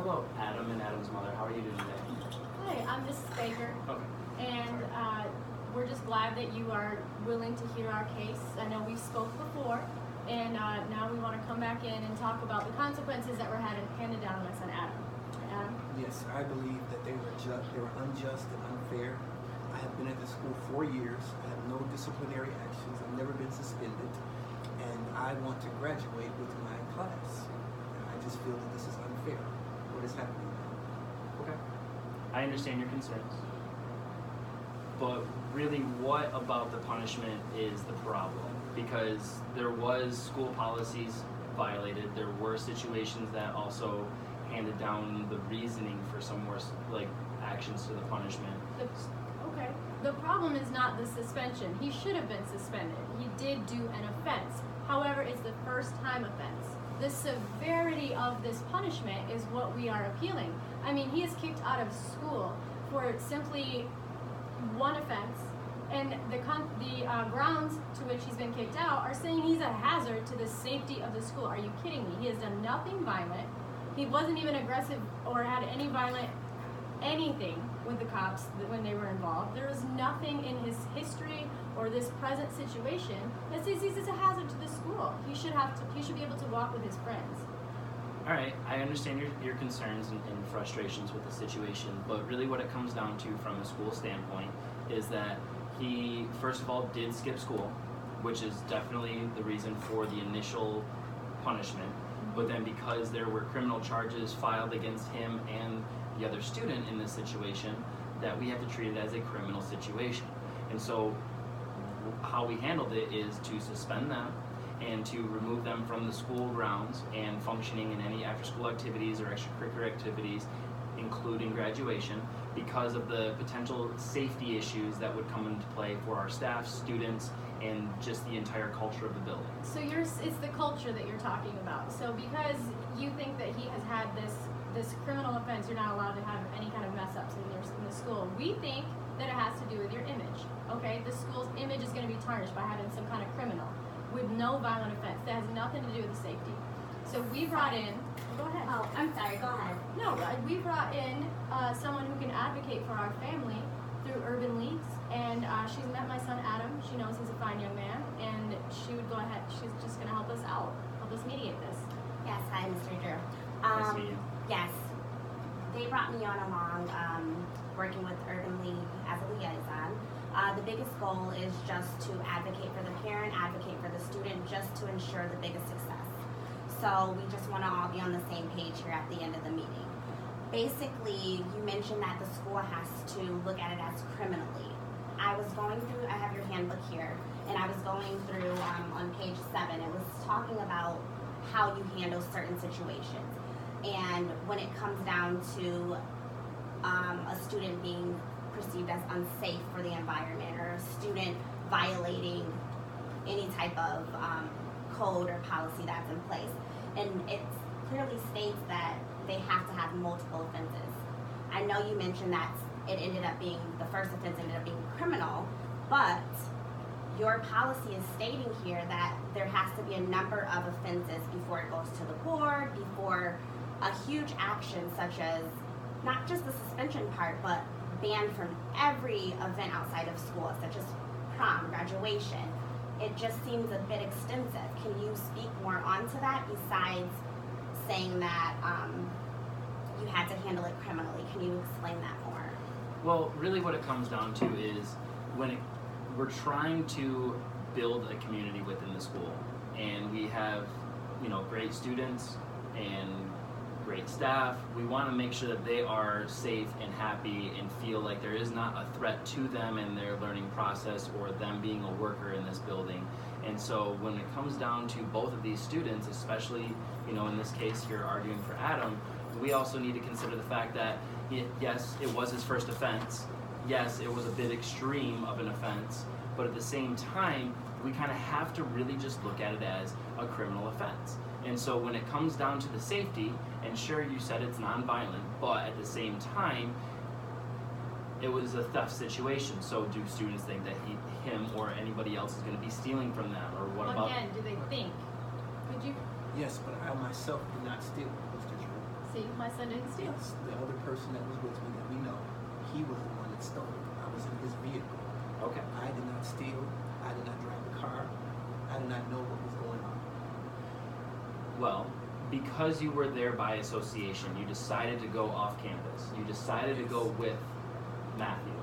about Adam and Adam's mother. How are you doing today? Hi, I'm Mrs. Baker, Okay. and we're just glad that you are willing to hear our case. I know we spoke before, and now we want to come back in and talk about the consequences that were handed down to my son Adam. Adam? Yes, I believe that they were unjust and unfair. I have been at the school 4 years. I have no disciplinary actions. I've never been suspended, and I want to graduate with my class. And I just feel that this is unfair. What is happening now? Okay. I understand your concerns. But really, what about the punishment is the problem? Because there was school policies violated. There were situations that also handed down the reasoning for some more actions to the punishment. Okay. The problem is not the suspension. He should have been suspended. He did do an offense. However, it's the first time offense. The severity of this punishment is what we are appealing. I mean, he is kicked out of school for simply one offense, and the grounds to which he's been kicked out are saying he's a hazard to the safety of the school. Are you kidding me? He has done nothing violent. He wasn't even aggressive or had any violent anything with the cops when they were involved. There is nothing in his history or this present situation that says he's a hazard to the school. He should be able to walk with his friends. All right, I understand your concerns and frustrations with the situation, but really what it comes down to from a school standpoint is that he, first of all, did skip school, which is definitely the reason for the initial punishment. But then because there were criminal charges filed against him and the other student in this situation, that we have to treat it as a criminal situation. And so how we handled it is to suspend them and to remove them from the school grounds and functioning in any after-school activities or extracurricular activities, including graduation, because of the potential safety issues that would come into play for our staff, students, and just the entire culture of the building. So it's the culture that you're talking about. So because you think that he has had this criminal offense, you're not allowed to have any kind of mess ups in the school. We think that it has to do with your image. Okay, the school's image is going to be tarnished by having some kind of criminal with no violent offense. That has nothing to do with the safety. So we brought in. Go ahead. Oh, I'm sorry. Go ahead. No, we brought in someone who can advocate for our family through Urban Leagues, and she's met my son Adam. She knows he's a fine young man, and she would go ahead. She's just going to help us out, help us mediate this. Yes. Hi, Mr. Drew. Nice to meet you. Yes. They brought me on along working with Urban League as a liaison. The biggest goal is just to advocate for the parent, advocate for the student, just to ensure the biggest success. So we just want to all be on the same page here at the end of the meeting. Basically, you mentioned that the school has to look at it as criminally. I was going through, I have your handbook here, and I was going through on page 7, it was talking about how you handle certain situations. And when it comes down to a student being perceived as unsafe for the environment, or a student violating any type of code or policy that's in place. And it clearly states that they have to have multiple offenses. I know you mentioned that it ended up being, the first offense ended up being criminal, but your policy is stating here that there has to be a number of offenses before it goes to the board, before a huge action such as, not just the suspension part, but banned from every event outside of school, such as prom, graduation. It just seems a bit extensive. Can you speak more onto that besides saying that you had to handle it criminally? Can you explain that more? Well, really what it comes down to is we're trying to build a community within the school, and we have, great students and great staff. We want to make sure that they are safe and happy and feel like there is not a threat to them in their learning process or them being a worker in this building. And so when it comes down to both of these students, especially, in this case here arguing for Adam, we also need to consider the fact that yes, it was his first offense. Yes, it was a bit extreme of an offense, but at the same time, we kind of have to really just look at it as a criminal offense. And so when it comes down to the safety, and sure, you said it's nonviolent, but at the same time, it was a theft situation. So do students think that him or anybody else is going to be stealing from them, or what about? Again, do they think? Could you? Yes, but I myself did not steal, Mr. Drew. See, my son didn't steal. Yes, the other person that was with me that we know, he was the one that stole it. I was in his vehicle. Okay. I did not steal. I did not drive the car. I did not know what was going on. Well, because you were there by association, you decided to go off campus. You decided to go with Matthew.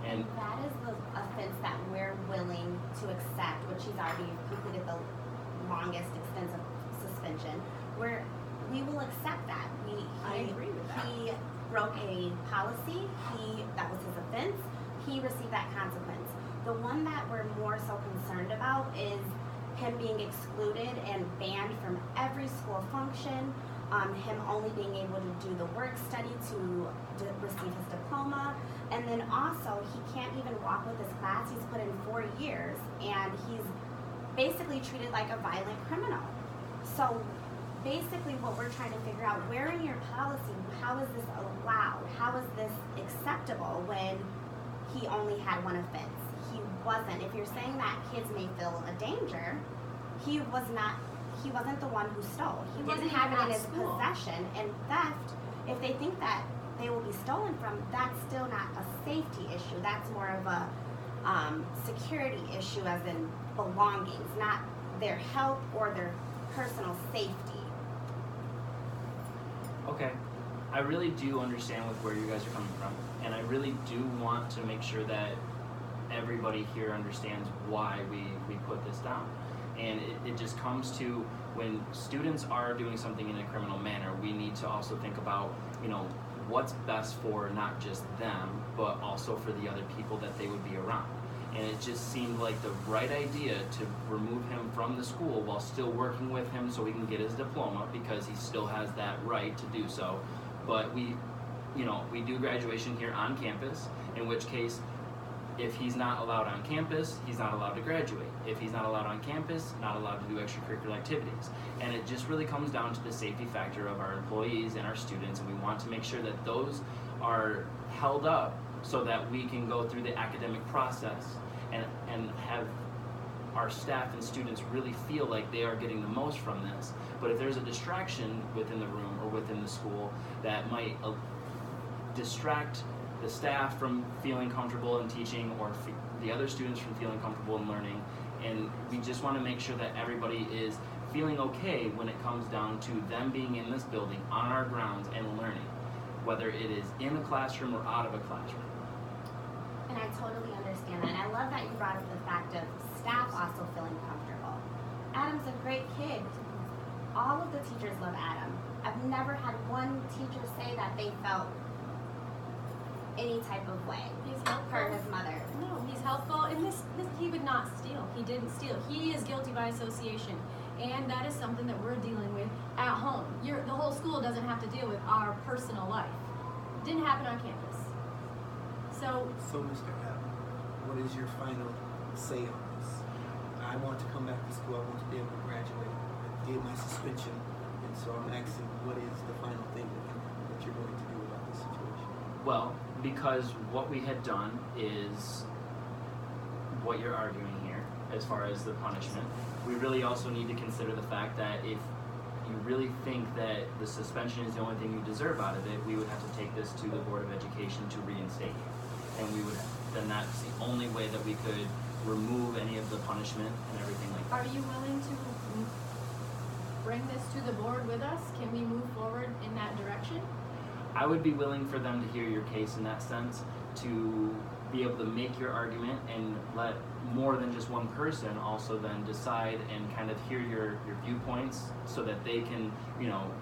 And That is the offense that we're willing to accept, which he's already completed the longest extensive suspension. We will accept that. I agree with that. He broke a policy. That was his offense. He received that consequence. The one that we're more so concerned about is him being excluded and banned from every school function. Him only being able to do the work study to receive his diploma. And then also, he can't even walk with his class. He's put in 4 years, and he's basically treated like a violent criminal. So basically what we're trying to figure out, where in your policy, how is this allowed? How is this acceptable when he only had one offense? He wasn't. If you're saying that kids may feel a danger, he wasn't the one who stole. He didn't wasn't have even it in at his school. possession. And theft, if they think that they will be stolen from, that's still not a safety issue. That's more of a security issue, as in belongings, not their health or their personal safety. okay, I really do understand with where you guys are coming from, and I really do want to make sure that everybody here understands why we put this down. And it just comes to, when students are doing something in a criminal manner, we need to also think about, what's best for not just them, but also for the other people that they would be around. And it just seemed like the right idea to remove him from the school while still working with him so he can get his diploma, because he still has that right to do so. But we do graduation here on campus, in which case, if he's not allowed on campus, he's not allowed to graduate. If he's not allowed on campus, not allowed to do extracurricular activities. And it just really comes down to the safety factor of our employees and our students, and we want to make sure that those are held up so that we can go through the academic process and have our staff and students really feel like they are getting the most from this. But if there's a distraction within the room or within the school that might distract the staff from feeling comfortable in teaching, or the other students from feeling comfortable in learning, and we just want to make sure that everybody is feeling okay when it comes down to them being in this building on our grounds and learning, whether it is in a classroom or out of a classroom. And I totally understand that. And I love that you brought up the fact of staff also feeling comfortable. Adam's a great kid. All of the teachers love Adam. I've never had one teacher say that they felt any type of way. He's helpful. Per his mother. No, he's helpful, and this he would not steal. He didn't steal. He is guilty by association, and that is something that we're dealing with at home. The whole school doesn't have to deal with our personal life. Didn't happen on campus. So So, Mr. Adam, what is your final say on this? I want to come back to school. I want to be able to graduate. I did my suspension, and so I'm asking, what is the final thing that you're going to do about this situation? Well, because what we had done is what you're arguing here as far as the punishment. We really also need to consider the fact that if you really think that the suspension is the only thing you deserve out of it, we would have to take this to the Board of Education to reinstate you. And then that's the only way that we could remove any of the punishment and everything like that. are you willing to bring this to the board with us? Can we move forward in that direction? I would be willing for them to hear your case in that sense, to be able to make your argument and let more than just one person also then decide and kind of hear your viewpoints, so that they can,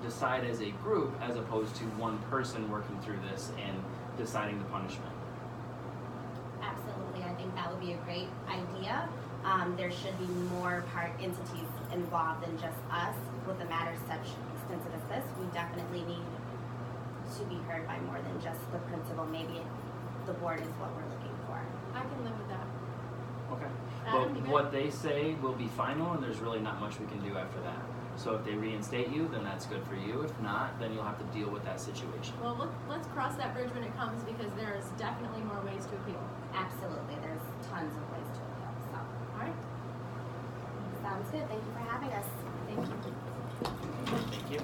decide as a group as opposed to one person working through this and deciding the punishment. Absolutely. I think that would be a great idea. There should be more entities involved than just us with a matter such extensive as this. We definitely need to be heard by more than just the principal. Maybe the board is what we're looking for. I can live with that. Okay. Adam, you But good? what they say will be final, and there's really not much we can do after that. So if they reinstate you, then that's good for you. If not, then you'll have to deal with that situation. Well, let's cross that bridge when it comes, because there's definitely more ways to appeal. Absolutely. There's tons of ways to appeal. So, All right. sounds good. Thank you for having us. Thank you. Thank you.